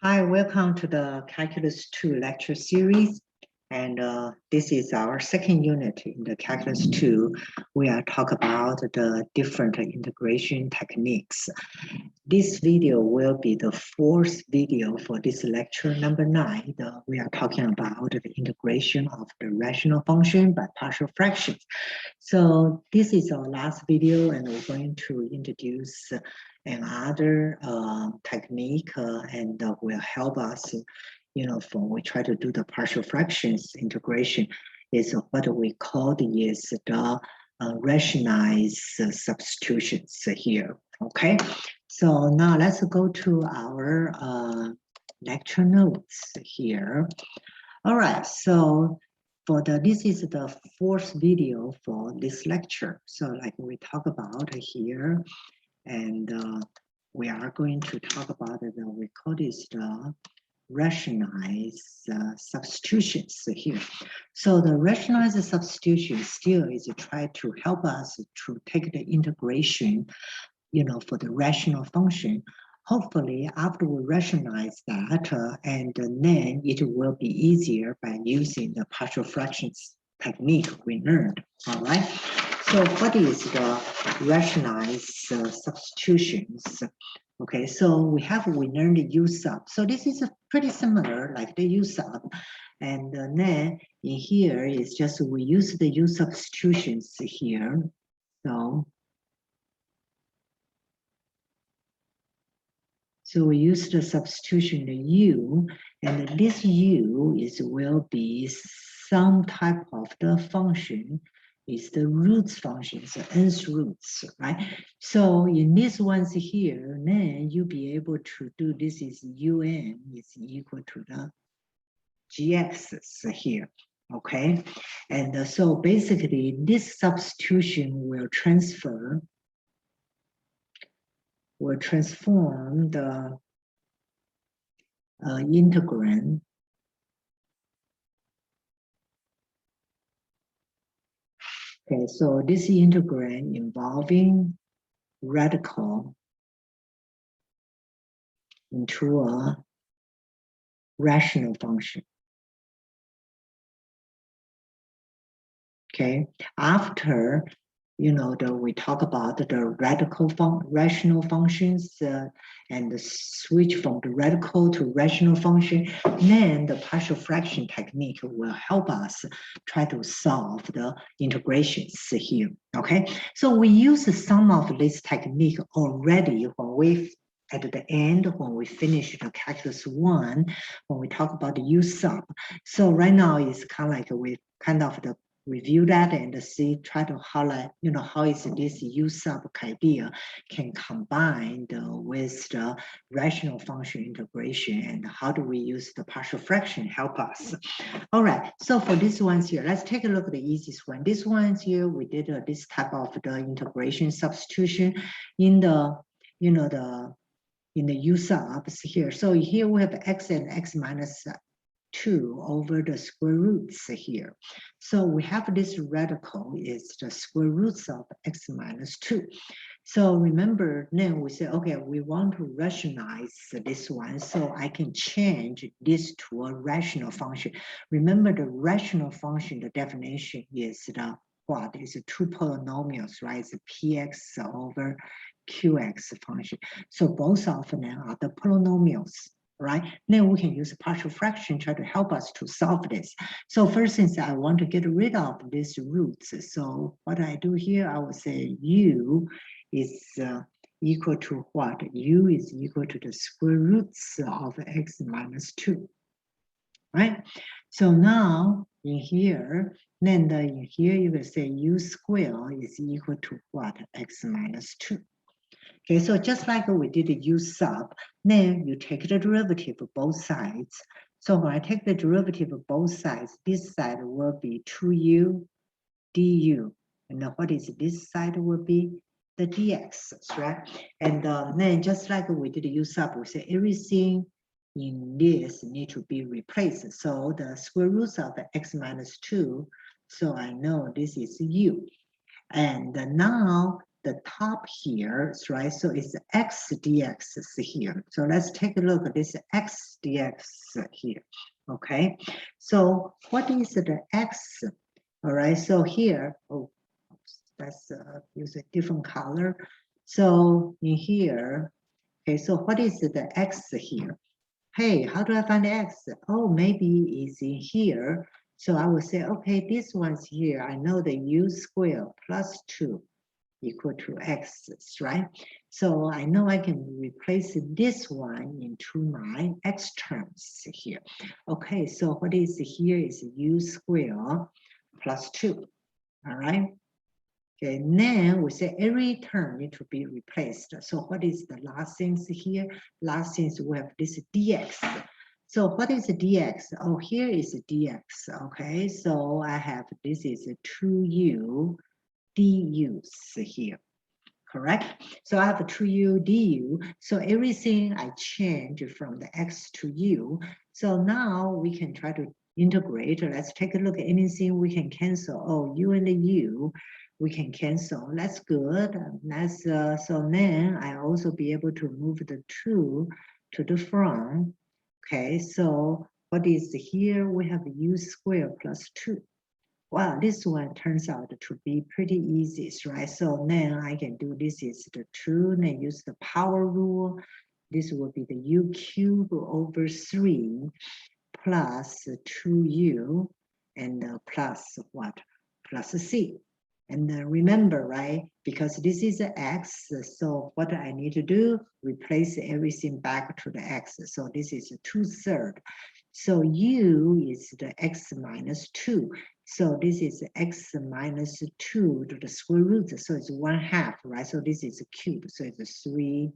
Hi, welcome to the Calculus 2 lecture series. And this is our second unit in the Calculus 2. We are talking about the different integration techniques. This video will be the fourth video for this lecture number 9. We are talking about the integration of the rational function by partial fractions. So this is our last video, and we're going to introduce another technique and will help us, when we try to do the partial fractions integration, is what we call is the rationalized substitutions here. Okay, so now let's go to our lecture notes here. All right, so this is the fourth video for this lecture. So like we talk about here, and we are going to talk about we call this the rationalized substitutions here. So the rationalized substitution still is try to help us to take the integration, for the rational function. Hopefully, after we rationalize that, and then it will be easier by using the partial fractions technique we learned. All right. So what is the rationalized substitutions? Okay, so we learned the U sub. So this is pretty similar like the U sub. And then in here is just we use the U substitutions here. So we use the substitution the U, and this U will be some type of the function. Is the roots functions, the nth roots, right? So in these ones here, then you'll be able to do this is UN is equal to the GXs here, okay? And so basically this substitution will transform the integrand Okay, so this integrand involving radical into a rational function. Okay, after we talk about the rational functions and the switch from the radical to rational function, then the partial fraction technique will help us try to solve the integrations here. Okay, so we use some of this technique already when at the end, when we finish the calculus 1, when we talk about the U sub. So right now it's kind of like we kind of review that and see, try to highlight, how is this U sub idea can combine with the rational function integration, and how do we use the partial fraction help us. All right, so for these ones here, let's take a look at the easiest one. This ones here, we did this type of the integration substitution in the, in the U subs here. So here we have x and x minus 2 over the square roots here. So we have this radical is the square roots of x minus 2. So remember, then we say, okay, we want to rationalize this one, so I can change this to a rational function. Remember the rational function, the definition is the what is two polynomials, right? It's px over qx function. So both of them are the polynomials, right? Then we can use a partial fraction try to help us to solve this. So first thing, I want to get rid of these roots. So what I do here, I will say U is equal to what? U is equal to the square roots of x minus 2, right? So now in here, then in here you will say U square is equal to what? X minus 2. Okay, so just like we did the U sub, then you take the derivative of both sides. So when I take the derivative of both sides, this side will be 2u du. And then what is this side will be the dx, right? And then just like we did the U sub, we say everything in this need to be replaced. So the square roots of x minus 2, so I know this is u. And now the top here, right? So it's x dx is here. So let's take a look at this x dx here. Okay, so what is the x? All right, so here, oh, let's use a different color. So in here, okay, so what is the x here? Hey, how do I find the x? Oh, maybe it's in here. So I will say, okay, this one's here. I know the u squared plus 2 equal to x, right? So I know I can replace this one into my x terms here. Okay, so what is here is u squared plus 2, all right? Okay, then we say every term need to be replaced. So what is the last things here? Last things we have this dx. So what is dx? Oh, here is dx. Okay, so I have this is 2u du's here. Correct? So I have 2u du. So everything I change from the x to u. So now we can try to integrate. Let's take a look at anything we can cancel. Oh, u and the u we can cancel. That's good. That's so then I also be able to move the 2 to the front. Okay, so what is here? We have u squared plus 2. Wow, this one turns out to be pretty easy, right? So then I can do this is the 2, then use the power rule. This will be the u cubed over 3 plus 2u and plus what? Plus c. And remember, right? Because this is an x, so what I need to do? Replace everything back to the x. So this is 2/3. So u is the x minus 2. So this is x minus 2 to the square root. So it's 1/2, right? So this is a cube. So it's 3/2,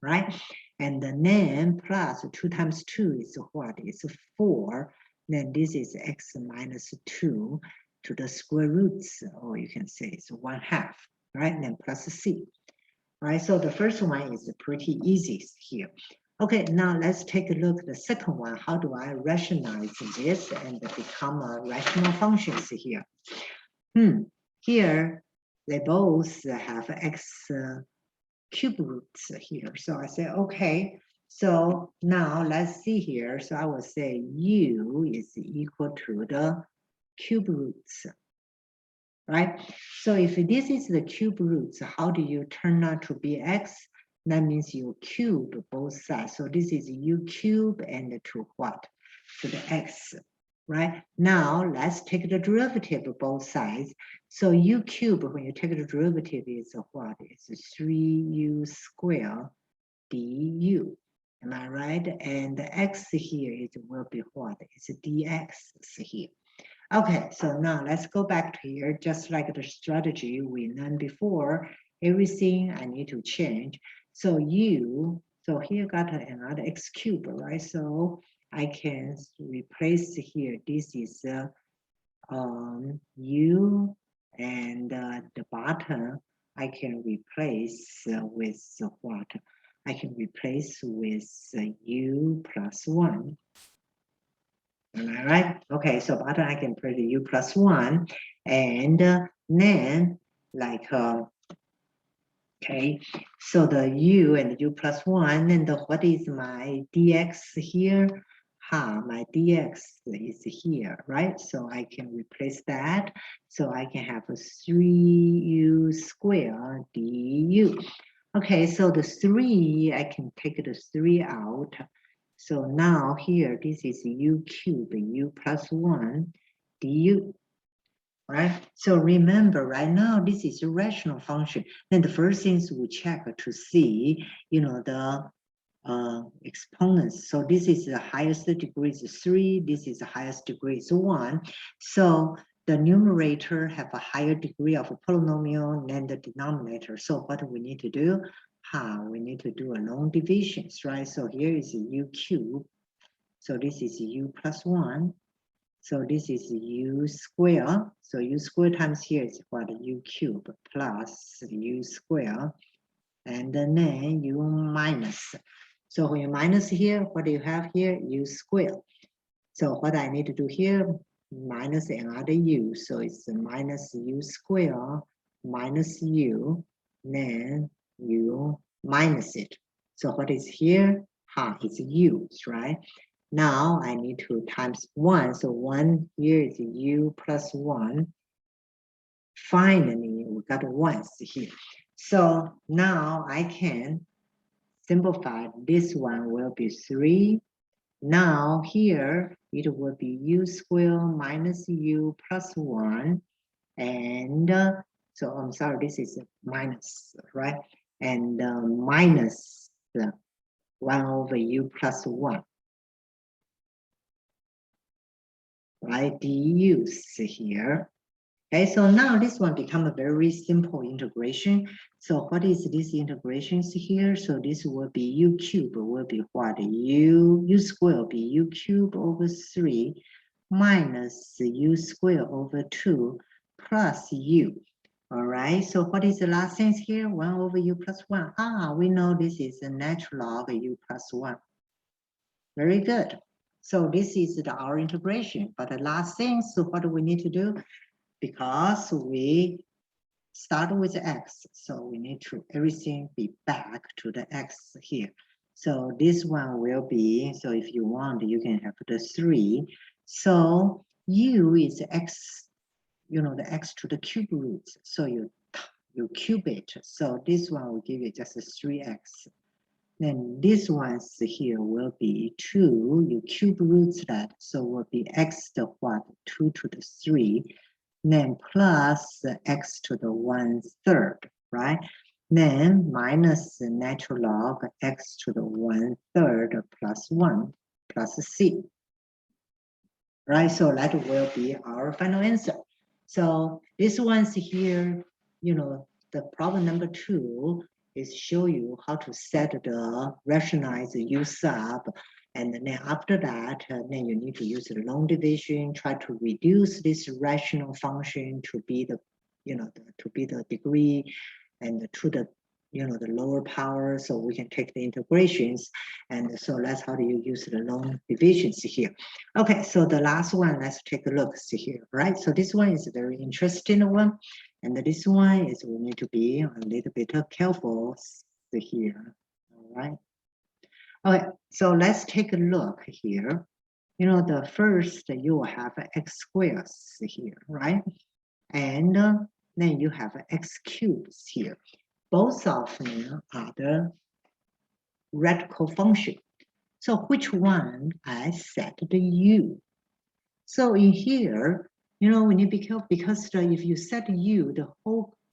right? And then plus 2 times 2 is what? It's 4. Then this is x minus 2 to the square roots, or you can say it's 1/2, right? And then plus c, right? So the first one is pretty easy here. Okay, now let's take a look at the second one. How do I rationalize this and become a rational functions here? Here, they both have x cube roots here. So I say, okay, so now let's see here. So I will say u is equal to the cube roots, right? So if this is the cube roots, how do you turn out to be x? That means you cube both sides. So this is u cube and to what? To the x, right? Now let's take the derivative of both sides. So u cube, when you take the derivative, is what? It's 3u squared du. Am I right? And the x here it will be what? It's dx here. Okay, so now let's go back to here, just like the strategy we learned before. Everything I need to change. So u, so here got another x cube, right? So I can replace here. This is u, and the bottom I can replace with what? I can replace with u plus 1. Am I right? Okay, so bottom I can put u plus 1, and then like okay, so the u and u plus 1, and what is my dx here? My dx is here, right? So I can replace that. So I can have a 3u squared du. Okay, so the 3, I can take the 3 out. So now here, this is u cubed, u plus 1 du, right? So remember, right now, this is a rational function. Then the first things we check to see, you know, the exponents. So this is the highest degree is 3, this is the highest degree is 1. So the numerator have a higher degree of a polynomial than the denominator. So what do we need to do? We need to do a long divisions, right? So here is u cubed. So this is u plus 1. So this is u squared. So u squared times here is what? U cubed plus u squared. And then u minus. So when you minus here, what do you have here? U squared. So what I need to do here? Minus another u. So it's minus u squared minus u, then you minus it. So what is here? It's u, right? Now I need to times 1. So 1 here is u plus 1. Finally, we got 1 here. So now I can simplify. This one will be 3. Now here it will be u squared minus u plus 1. And so I'm sorry, this is minus, right? And minus 1 over u plus 1. Right, du's here. Okay, so now this one become a very simple integration. So what is this integrations here? So this will be u cubed will be what? U squared will be u cubed over 3 minus u squared over 2 plus u. All right, so what is the last thing here? 1 over u plus 1. We know this is a natural log u plus 1. Very good. So this is our integration. But the last thing, so what do we need to do? Because we start with x, so we need to everything be back to the x here. So this one will be, so if you want, you can have the 3. So u is x, the x to the cube roots. So you cube it. So this one will give you just a 3x. Then this one's here will be 2. You cube roots that, so will be x to what? 2 to the 3. Then plus x to the 1/3, right? Then minus the natural log x to the 1/3 plus 1 plus c. Right, so that will be our final answer. So this one's here, the problem number 2 is show you how to set the rationalize u sub, and then after that, then you need to use the long division, try to reduce this rational function to be the, to be the degree, and to the, the lower power, so we can take the integrations. And so that's how do you use the long divisions here. Okay, so the last one, let's take a look here, right? So this one is a very interesting one. And this one is we need to be a little bit careful here, all right? Okay, so let's take a look here. The first, you will have x squares here, right? And then you have x cubes here. Both of them are the radical function. So which one I set the u? So in here, we need to be careful because if you set u,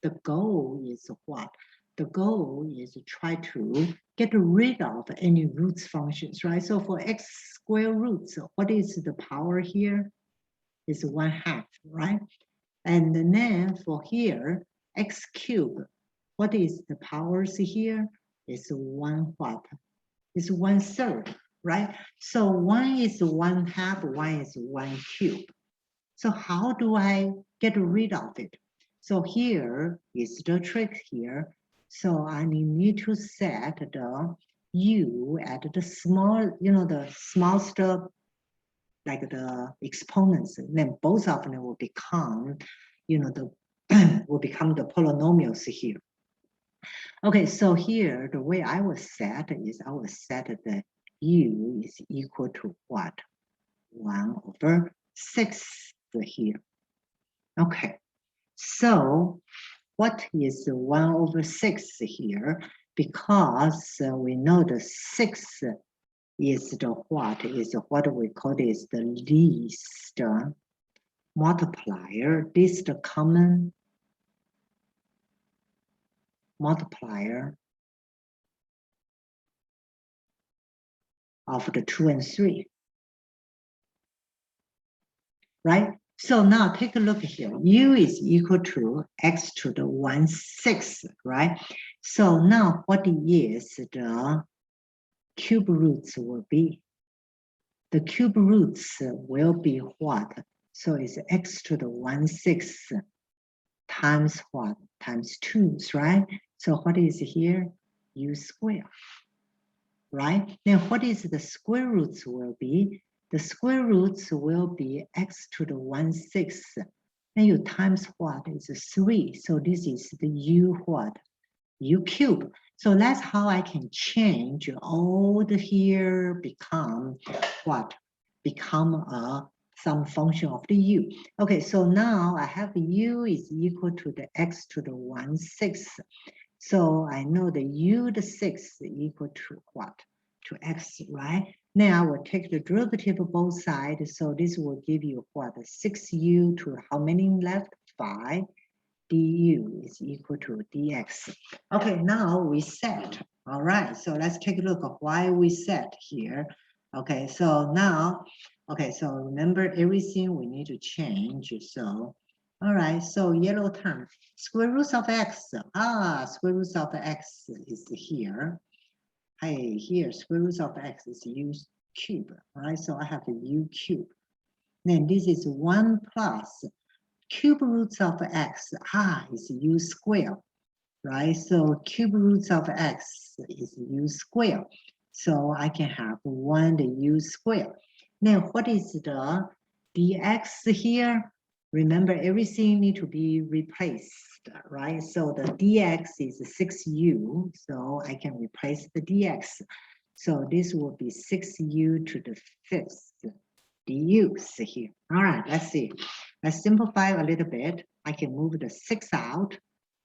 the goal is what? The goal is to try to get rid of any roots functions, right? So for x square roots, what is the power here? Is 1/2, right? And then for here, x cubed, what is the powers here? Is 1 what? Is 1/3, right? So 1 is 1/2, 1 is 1 cube. So how do I get rid of it? So here is the trick here. So I need to set the u at the small, the smallest, like the exponents. Then both of them will become, will become the polynomials here. Okay, so here the way I will set is I will set the u is equal to what? 1/6 here. Okay, so what is 1/6 here? Because we know the 6 is the what? Is what we call is the least multiplier, least common multiplier of the 2 and 3. Right? So now take a look here. U is equal to x to the 1/6, right? So now what is the cube roots will be? The cube roots will be what? So it's x to the 1/6 times what? Times 2, right? So what is here? U squared, right? Then what is the square roots will be? The square roots will be x to the 1/6 then you times what is 3. So this is the u what? U cube. So that's how I can change all the here become what? Become some function of the u. Okay, so now I have u is equal to the x to the 1/6. So I know the u the 6 is equal to what? To x, right? Now I will take the derivative of both sides. So this will give you what? 6u to how many left? 5. du is equal to dx. Okay, now we set. All right, so let's take a look at why we set here. Okay, so now, okay, so remember everything we need to change. So, all right, so yellow term, square root of x. Square root of x is here. Hey, here, square root of x is u cube, right? So I have a u cube. Then this is 1 plus cube roots of x, is u square, right? So cube roots of x is u square. So I can have 1 the u square. Now what is the dx here? Remember everything need to be replaced, right? So the dx is 6u, so I can replace the dx. So this will be 6u to the 5th du here. All right, let's see. Let's simplify a little bit. I can move the 6 out.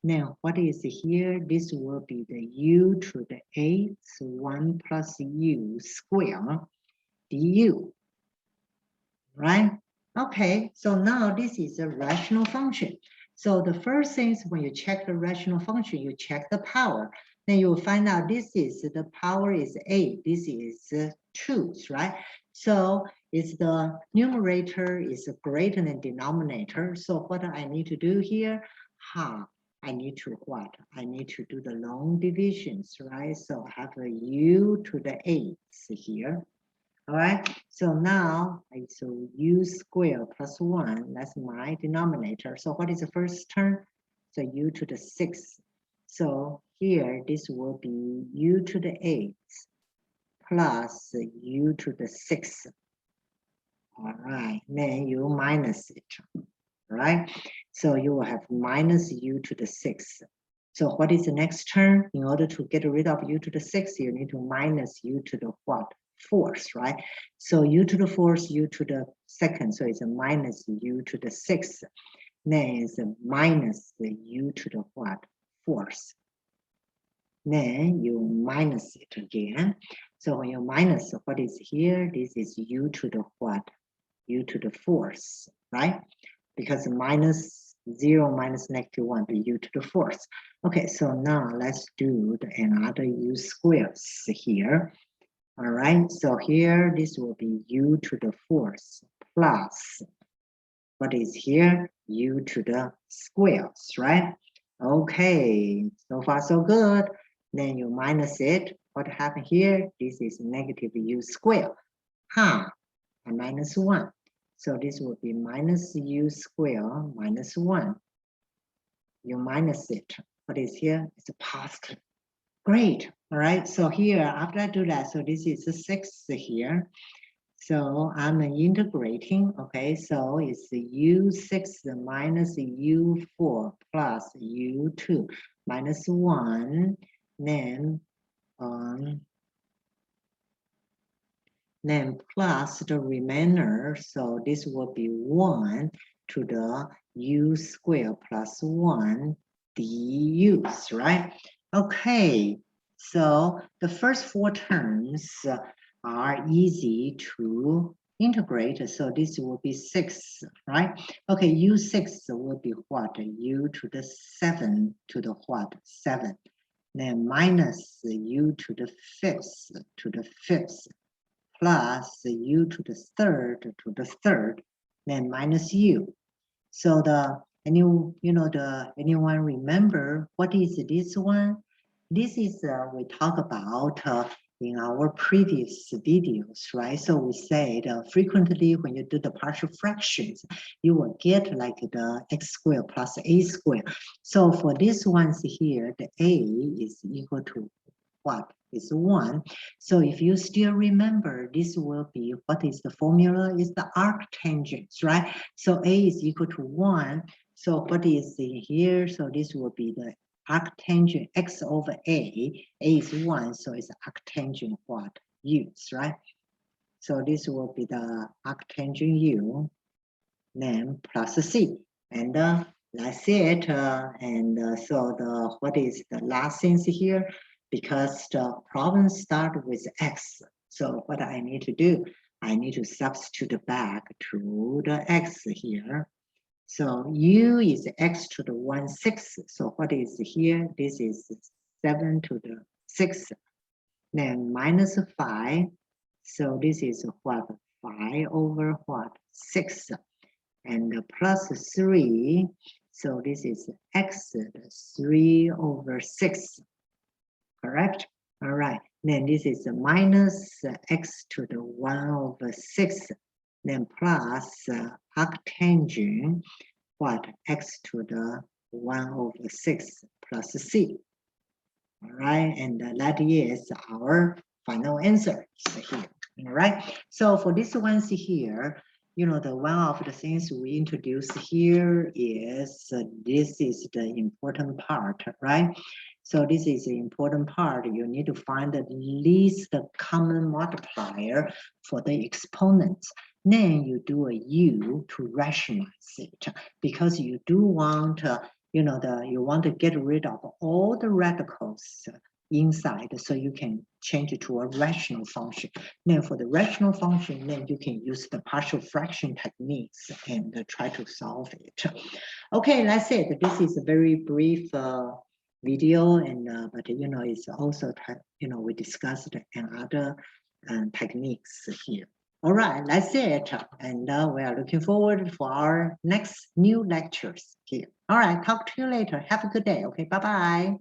Now, what is here? This will be the u to the 8th, 1 plus u square du, right? Okay, so now this is a rational function. So the first thing is when you check the rational function, you check the power. Then you will find out this is the power is 8, this is 2, right? So it's the numerator is greater than denominator. So what I need to do here? I need to what? I need to do the long divisions, right? So I have a u to the 8th here. All right, so now it's u squared plus 1, that's my denominator. So what is the first term? So u to the 6th. So here, this will be u to the 8th plus u to the 6th. All right, then you minus it, right? So you will have minus u to the 6th. So what is the next term? In order to get rid of u to the 6th, you need to minus u to the what? 4th, right? So u to the 4th, u to the 2nd, so it's a minus u to the 6th. Then it's a minus the u to the what? 4th. Then you minus it again. So when you minus, what is here? This is u to the what? U to the 4th, right? Because minus 0 minus negative 1 be u to the 4th. Okay, so now let's do another u squares here. All right, so here this will be u to the 4th plus what is here? U to the squares, right? Okay, so far so good. Then you minus it. What happened here? This is negative u squared. And minus 1. So this would be minus u squared minus 1. You minus it. What is here? It's a positive. Great. All right. So here, after I do that, so this is the 6th here. So I'm integrating. Okay. So it's the u6 minus u4 plus u2 minus 1. Then plus the remainder, so this will be 1 to the u squared plus 1 du's, right? Okay, so the first 4 terms are easy to integrate, so this will be 6, right? Okay, u6 will be what? U to the 7 to the what? 7. Then minus u to the 5th plus u to the 3rd, then minus u. So anyone remember what is this one? This is we talk about in our previous videos, right? So we said frequently when you do the partial fractions, you will get like the x squared plus a squared. So for this ones here, the a is equal to what? is 1. So if you still remember, this will be, what is the formula? Is the arctangents, right? So A is equal to 1. So what is in here? So this will be the arctangent x over A. A is 1, so it's arctangent what? U's, right? So this will be the arctangent U, then plus C. And that's it. So the what is the last things here? Because the problem start with x. So what I need to do, I need to substitute back to the x here. So u is x to the 1/6. So what is here? This is 7 to the 6. Then minus 5. So this is what? 5 over what? 6. And plus 3. So this is x 3 over 6. Correct? All right. Then this is minus x to the 1 over 6. Then plus arctangent, what? X to the 1 over 6 plus c. All right. And that is our final answer here. All right. So for this ones here, you know, the one of the things we introduced here is this is the important part, right? So this is the important part. You need to find the least common multiplier for the exponents. Then you do a U to rationalize it, because you do want, you know, you want to get rid of all the radicals inside, so you can change it to a rational function. Then for the rational function, then you can use the partial fraction techniques and try to solve it. Okay, that's it. This is a very brief video, and but you know, it's also, you know, we discussed another techniques here. All right, that's it. And we are looking forward for our next new lectures here. All right, talk to you later. Have a good day. Okay, bye-bye.